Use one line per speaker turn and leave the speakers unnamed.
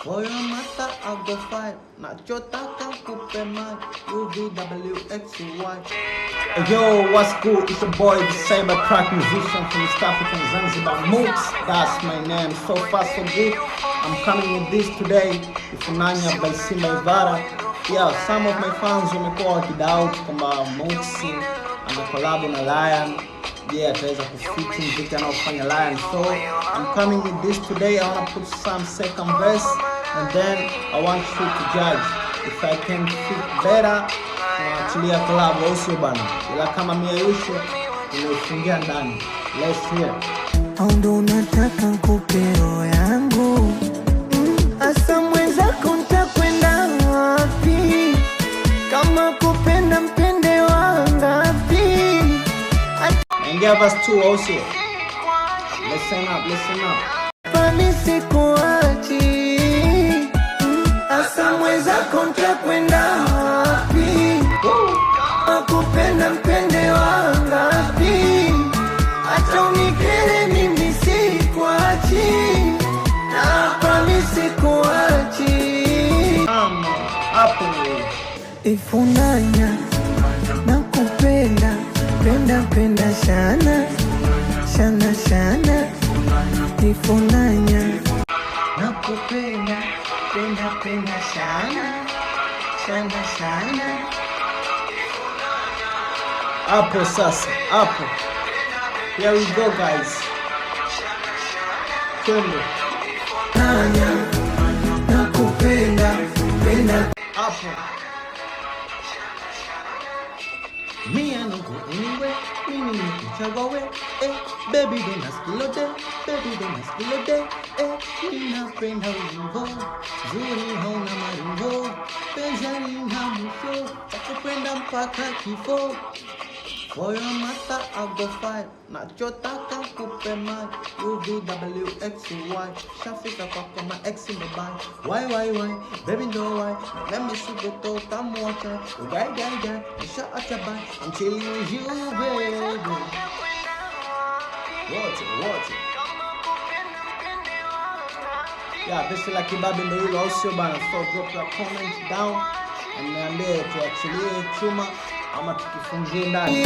For your mata I go fight. Nachotaka kupe mic. UVWXY.
Yo, what's good? It's your boy, the Cybercrack musician from East African Zanzibar, Mooks. That's my name. So far, so good. I'm coming with this today. Ifunanya by Simba Ivara. Yeah, some of my fans wamekuwa wakidoubt kwamba Mooks and the collab na Lion. Yeah, ataweza kufiti mziki anaofanya Lion. So I'm coming with this today. I want to put some second verse and then I want you to judge if I can fit better. Tunaachilia collab au sio bana? Ila kama mimi Yusho nimefungia ndani. Let's hear.
Au ndo nataka nikupe roho yangu. Asa mwenzako nitakwenda wapi? Kama kupenda mpende wangapi?
Ingia verse 2 au sio? Listen up.
Mimi sikuachi. Asa mwenzako nitakwenda wapi? Kama kupenda mpende wangapi? Hata unikere mimi sikuachi. Na promise sikuachi.
Hapo.
Ifunanya nakupenda, penda sana. Ifunanya nakupenda, penda sana.
Hapo sasa, hapo. Here we go guys. Twende.
Nakupenda,
Hapo.
Me I no go anywhere. Me kuchagua we. Baby don't ask lo de. Ninapenda ulivyo. Zuri hauna maringo. Penzani na mwisho. Takupenda mpaka kifo. For your mata I go fight. Nachotaka kupe mic. UVWXY. Shafika kwako my ex in the band. Why? Baby no why. Let me see the toe. Come watch it. Guy. You shut out your band. I'm chilling with you, baby. Watch it.
Yeah, this is like Kibabi ndo hilo au sio bana? So drop your comment down and niambie tuachilie chuma ama tukifungie ndani.